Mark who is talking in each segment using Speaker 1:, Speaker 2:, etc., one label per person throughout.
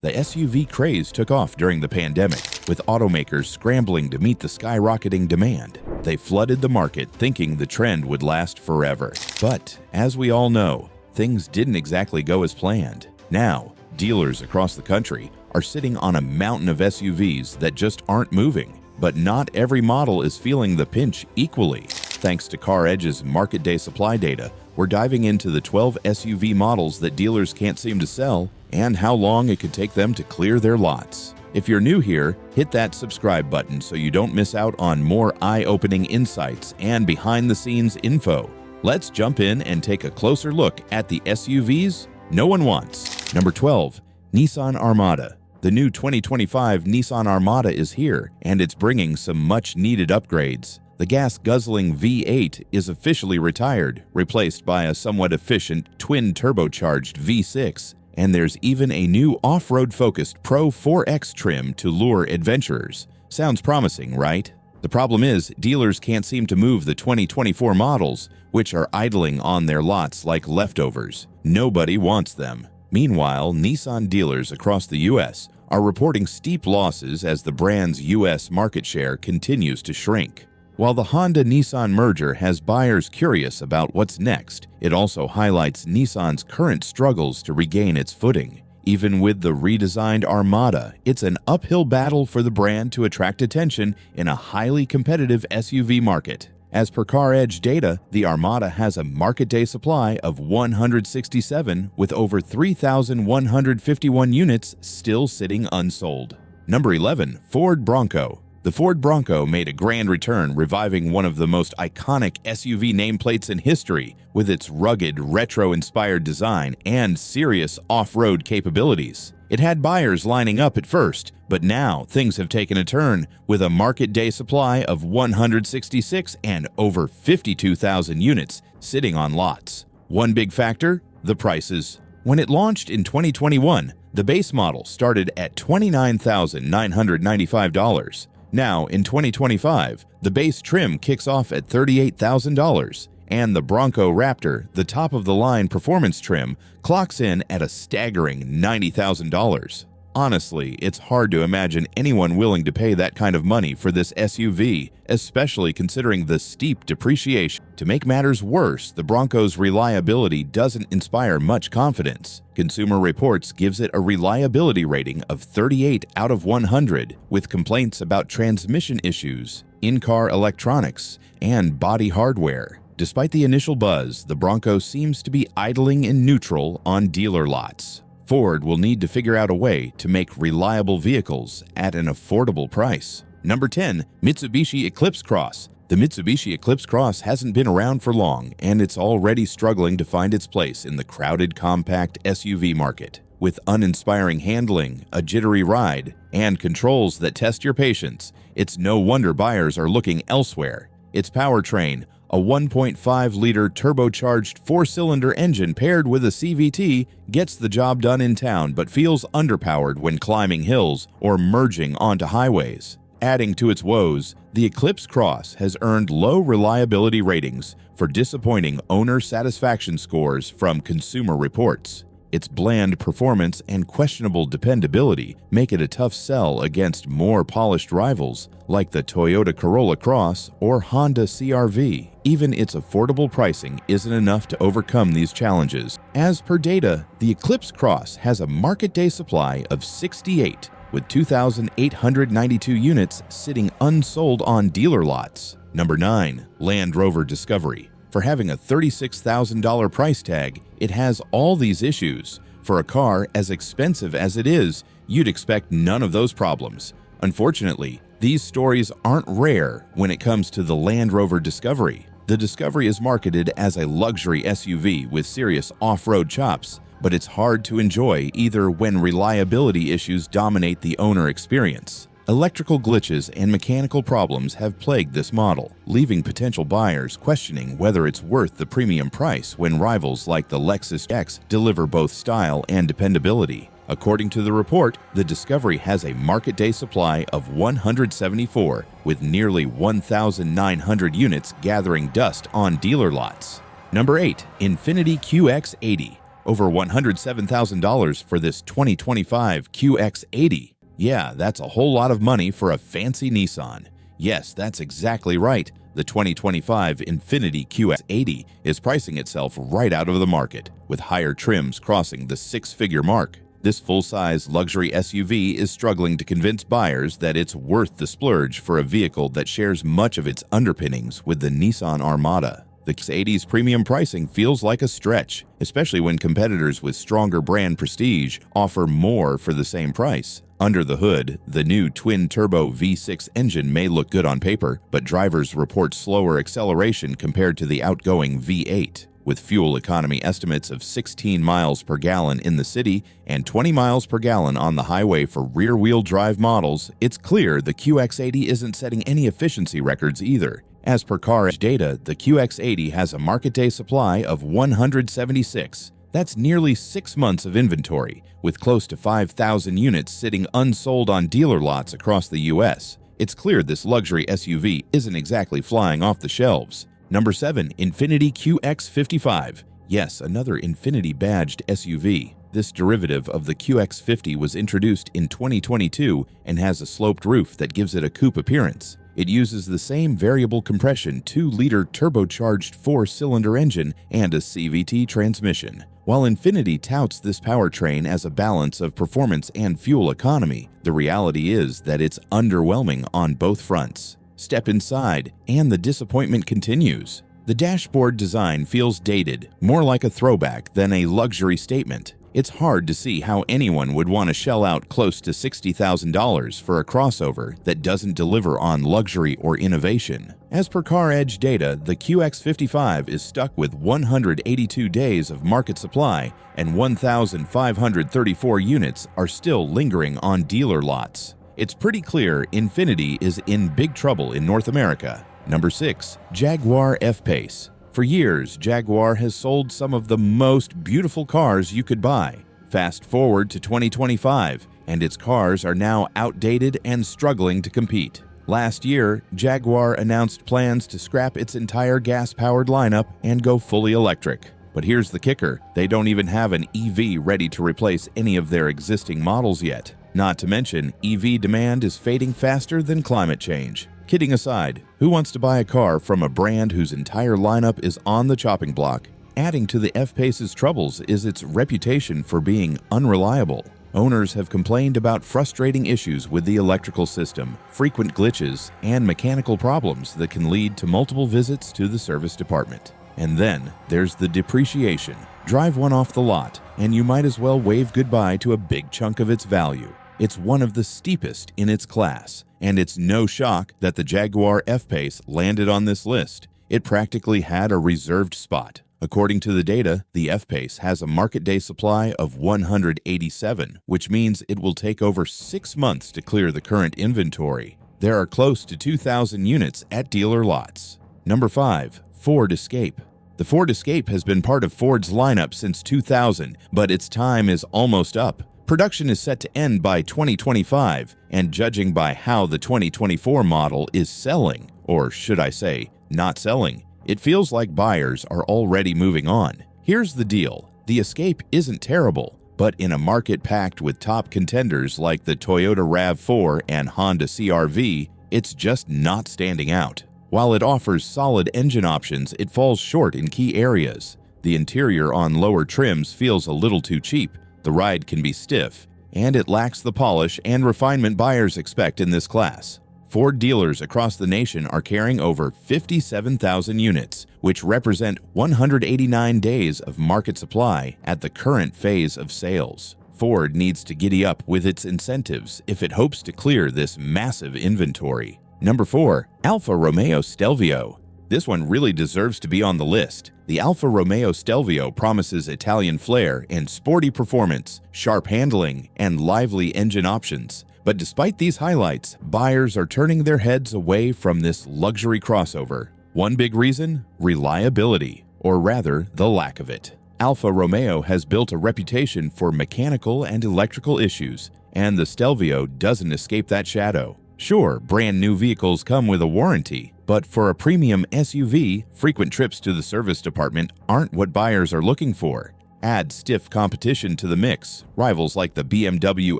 Speaker 1: The SUV craze took off during the pandemic, with automakers scrambling to meet the skyrocketing demand. They flooded the market thinking the trend would last forever. But, as we all know, things didn't exactly go as planned. Now, dealers across the country are sitting on a mountain of SUVs that just aren't moving. But not every model is feeling the pinch equally. Thanks to CarEdge's market day supply data, we're diving into the 12 SUV models that dealers can't seem to sell and how long it could take them to clear their lots. If you're new here, hit that subscribe button so you don't miss out on more eye-opening insights and behind-the-scenes info. Let's jump in and take a closer look at the SUVs no one wants. Number 12. Nissan Armada. The new 2025 Nissan Armada is here, and it's bringing some much-needed upgrades. The gas-guzzling V8 is officially retired, replaced by a somewhat efficient twin-turbocharged V6, and there's even a new off-road-focused Pro 4X trim to lure adventurers. Sounds promising, right? The problem is, dealers can't seem to move the 2024 models, which are idling on their lots like leftovers. Nobody wants them. Meanwhile, Nissan dealers across the U.S. are reporting steep losses as the brand's U.S. market share continues to shrink. While the Honda-Nissan merger has buyers curious about what's next, it also highlights Nissan's current struggles to regain its footing. Even with the redesigned Armada, it's an uphill battle for the brand to attract attention in a highly competitive SUV market. As per CarEdge data, the Armada has a market day supply of 167, with over 3,151 units still sitting unsold. Number 11. Ford Bronco. The Ford Bronco made a grand return, reviving one of the most iconic SUV nameplates in history with its rugged, retro-inspired design and serious off-road capabilities. It had buyers lining up at first, but now things have taken a turn with a market day supply of 166 and over 52,000 units sitting on lots. One big factor? The prices. When it launched in 2021, the base model started at $29,995. Now, in 2025, the base trim kicks off at $38,000, and the Bronco Raptor, the top-of-the-line performance trim, clocks in at a staggering $90,000. Honestly, it's hard to imagine anyone willing to pay that kind of money for this SUV, especially considering the steep depreciation. To make matters worse, the Bronco's reliability doesn't inspire much confidence. Consumer Reports gives it a reliability rating of 38 out of 100, with complaints about transmission issues, in-car electronics, and body hardware. Despite the initial buzz, the Bronco seems to be idling in neutral on dealer lots. Ford will need to figure out a way to make reliable vehicles at an affordable price. Number 10. Mitsubishi Eclipse Cross. The Mitsubishi Eclipse Cross hasn't been around for long, and it's already struggling to find its place in the crowded compact SUV market. With uninspiring handling, a jittery ride, and controls that test your patience, it's no wonder buyers are looking elsewhere. Its powertrain, a 1.5-liter turbocharged four-cylinder engine paired with a CVT, gets the job done in town but feels underpowered when climbing hills or merging onto highways. Adding to its woes, the Eclipse Cross has earned low reliability ratings for disappointing owner satisfaction scores from Consumer Reports. Its bland performance and questionable dependability make it a tough sell against more polished rivals like the Toyota Corolla Cross or Honda CR-V. Even its affordable pricing isn't enough to overcome these challenges. As per data, the Eclipse Cross has a market day supply of 68, with 2,892 units sitting unsold on dealer lots. Number 9. Land Rover Discovery. For having a $36,000 price tag, it has all these issues. For a car as expensive as it is, you'd expect none of those problems. Unfortunately, these stories aren't rare when it comes to the Land Rover Discovery. The Discovery is marketed as a luxury SUV with serious off-road chops, but it's hard to enjoy either when reliability issues dominate the owner experience. Electrical glitches and mechanical problems have plagued this model, leaving potential buyers questioning whether it's worth the premium price when rivals like the Lexus X deliver both style and dependability. According to the report, the Discovery has a market day supply of 174, with nearly 1,900 units gathering dust on dealer lots. Number 8. Infiniti QX80. Over $107,000 for this 2025 QX80. Yeah, that's a whole lot of money for a fancy Nissan. Yes, that's exactly right. The 2025 Infiniti QX80 is pricing itself right out of the market, with higher trims crossing the six-figure mark. This full-size luxury SUV is struggling to convince buyers that it's worth the splurge for a vehicle that shares much of its underpinnings with the Nissan Armada. The QX80's premium pricing feels like a stretch, especially when competitors with stronger brand prestige offer more for the same price. Under the hood, the new twin-turbo V6 engine may look good on paper, but drivers report slower acceleration compared to the outgoing V8. With fuel economy estimates of 16 miles per gallon in the city and 20 miles per gallon on the highway for rear-wheel drive models, it's clear the QX80 isn't setting any efficiency records either. As per CarEdge data, the QX80 has a market day supply of 176. That's nearly 6 months of inventory, with close to 5,000 units sitting unsold on dealer lots across the US. It's clear this luxury SUV isn't exactly flying off the shelves. Number 7. Infiniti QX55. Yes, another Infiniti-badged SUV. This derivative of the QX50 was introduced in 2022 and has a sloped roof that gives it a coupe appearance. It uses the same variable compression 2-liter turbocharged 4-cylinder engine and a CVT transmission. While Infiniti touts this powertrain as a balance of performance and fuel economy, the reality is that it's underwhelming on both fronts. Step inside, and the disappointment continues. The dashboard design feels dated, more like a throwback than a luxury statement. It's hard to see how anyone would want to shell out close to $60,000 for a crossover that doesn't deliver on luxury or innovation. As per CarEdge data, the QX55 is stuck with 182 days of market supply, and 1,534 units are still lingering on dealer lots. It's pretty clear Infiniti is in big trouble in North America. Number 6. Jaguar F-Pace. For years, Jaguar has sold some of the most beautiful cars you could buy. Fast forward to 2025, and its cars are now outdated and struggling to compete. Last year, Jaguar announced plans to scrap its entire gas-powered lineup and go fully electric. But here's the kicker, they don't even have an EV ready to replace any of their existing models yet. Not to mention, EV demand is fading faster than climate change. Kidding aside, who wants to buy a car from a brand whose entire lineup is on the chopping block? Adding to the F-Pace's troubles is its reputation for being unreliable. Owners have complained about frustrating issues with the electrical system, frequent glitches, and mechanical problems that can lead to multiple visits to the service department. And then there's the depreciation. Drive one off the lot, and you might as well wave goodbye to a big chunk of its value. It's one of the steepest in its class, and it's no shock that the Jaguar F-Pace landed on this list. It practically had a reserved spot. According to the data, the F-Pace has a market day supply of 187, which means it will take over 6 months to clear the current inventory. There are close to 2,000 units at dealer lots. Number 5. Ford Escape. The Ford Escape has been part of Ford's lineup since 2000, but its time is almost up. Production is set to end by 2025, and judging by how the 2024 model is selling, or should I say, not selling, it feels like buyers are already moving on. Here's the deal. The Escape isn't terrible, but in a market packed with top contenders like the Toyota RAV4 and Honda CR-V, it's just not standing out. While it offers solid engine options, it falls short in key areas. The interior on lower trims feels a little too cheap, the ride can be stiff, and it lacks the polish and refinement buyers expect in this class. Ford dealers across the nation are carrying over 57,000 units, which represent 189 days of market supply at the current phase of sales. Ford needs to giddy up with its incentives if it hopes to clear this massive inventory. Number 4. Alfa Romeo Stelvio. This one really deserves to be on the list. The Alfa Romeo Stelvio promises Italian flair and sporty performance, sharp handling, and lively engine options. But despite these highlights, buyers are turning their heads away from this luxury crossover. One big reason? Reliability, or rather, the lack of it. Alfa Romeo has built a reputation for mechanical and electrical issues, and the Stelvio doesn't escape that shadow. Sure, brand new vehicles come with a warranty, but for a premium SUV, frequent trips to the service department aren't what buyers are looking for. Add stiff competition to the mix. Rivals like the BMW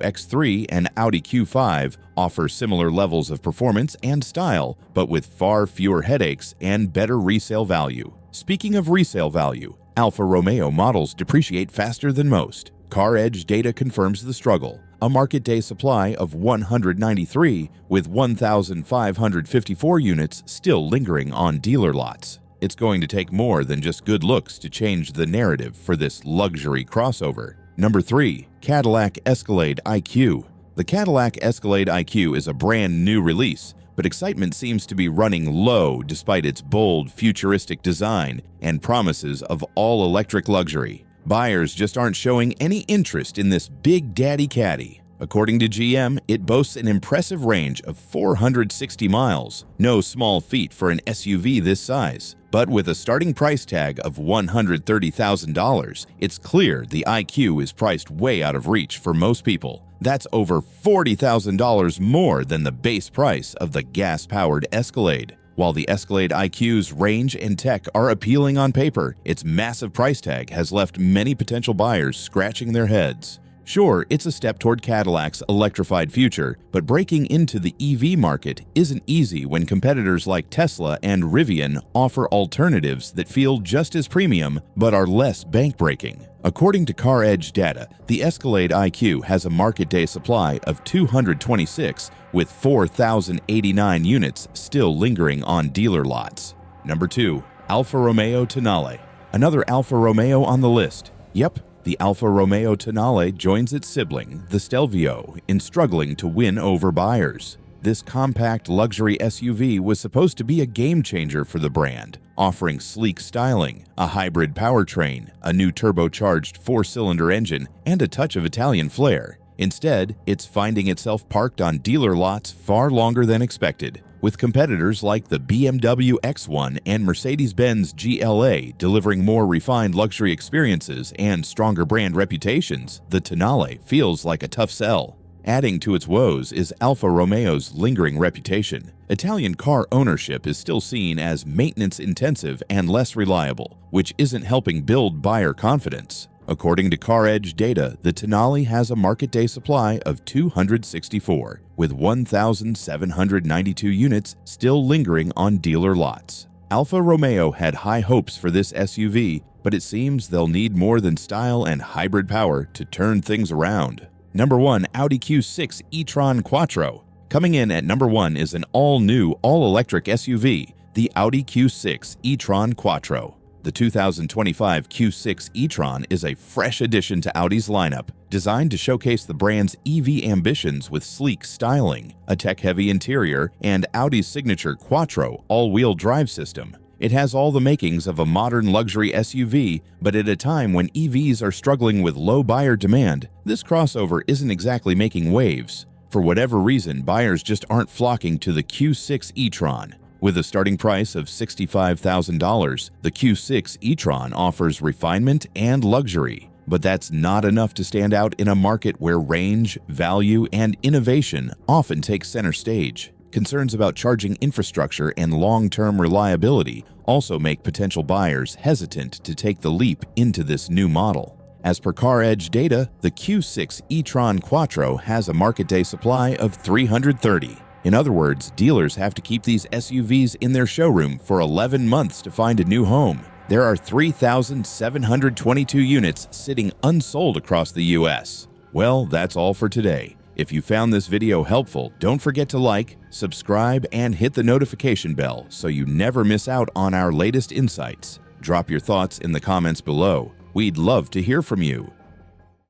Speaker 1: X3 and Audi Q5 offer similar levels of performance and style, but with far fewer headaches and better resale value. Speaking of resale value, Alfa Romeo models depreciate faster than most. CarEdge data confirms the struggle. A market day supply of 193 with 1,554 units still lingering on dealer lots. It's going to take more than just good looks to change the narrative for this luxury crossover. Number 3. Cadillac Escalade IQ. The Cadillac Escalade IQ is a brand new release, but excitement seems to be running low despite its bold, futuristic design and promises of all-electric luxury. Buyers just aren't showing any interest in this big daddy caddy. According to GM, it boasts an impressive range of 460 miles, no small feat for an SUV this size. But with a starting price tag of $130,000, it's clear the IQ is priced way out of reach for most people. That's over $40,000 more than the base price of the gas-powered Escalade. While the Escalade IQ's range and tech are appealing on paper, its massive price tag has left many potential buyers scratching their heads. Sure, it's a step toward Cadillac's electrified future, but breaking into the EV market isn't easy when competitors like Tesla and Rivian offer alternatives that feel just as premium but are less bank-breaking. According to CarEdge data, the Escalade IQ has a market day supply of 226, with 4,089 units still lingering on dealer lots. Number 2. Alfa Romeo Tonale. Another Alfa Romeo on the list. Yep. The Alfa Romeo Tonale joins its sibling, the Stelvio, in struggling to win over buyers. This compact luxury SUV was supposed to be a game-changer for the brand, offering sleek styling, a hybrid powertrain, a new turbocharged 4-cylinder engine, and a touch of Italian flair. Instead, it's finding itself parked on dealer lots far longer than expected, with competitors like the BMW X1 and Mercedes-Benz GLA delivering more refined luxury experiences and stronger brand reputations. The Tonale feels like a tough sell. Adding to its woes is Alfa Romeo's lingering reputation. Italian car ownership is still seen as maintenance-intensive and less reliable, which isn't helping build buyer confidence. According to CarEdge data, the Tonale has a market day supply of 264, with 1,792 units still lingering on dealer lots. Alfa Romeo had high hopes for this SUV, but it seems they'll need more than style and hybrid power to turn things around. Number 1. Audi Q6 e-tron Quattro. Coming in at number 1 is an all-new, all-electric SUV, the Audi Q6 e-tron Quattro. The 2025 Q6 e-tron is a fresh addition to Audi's lineup, designed to showcase the brand's EV ambitions with sleek styling, a tech-heavy interior, and Audi's signature Quattro all-wheel drive system. It has all the makings of a modern luxury SUV, but at a time when EVs are struggling with low buyer demand, this crossover isn't exactly making waves. For whatever reason, buyers just aren't flocking to the Q6 e-tron. With a starting price of $65,000, the Q6 e-tron offers refinement and luxury. But that's not enough to stand out in a market where range, value, and innovation often take center stage. Concerns about charging infrastructure and long-term reliability also make potential buyers hesitant to take the leap into this new model. As per CarEdge data, the Q6 e-tron Quattro has a market day supply of 330. In other words, dealers have to keep these SUVs in their showroom for 11 months to find a new home. There are 3,722 units sitting unsold across the US. Well, that's all for today. If you found this video helpful, don't forget to like, subscribe, and hit the notification bell so you never miss out on our latest insights. Drop your thoughts in the comments below. We'd love to hear from you.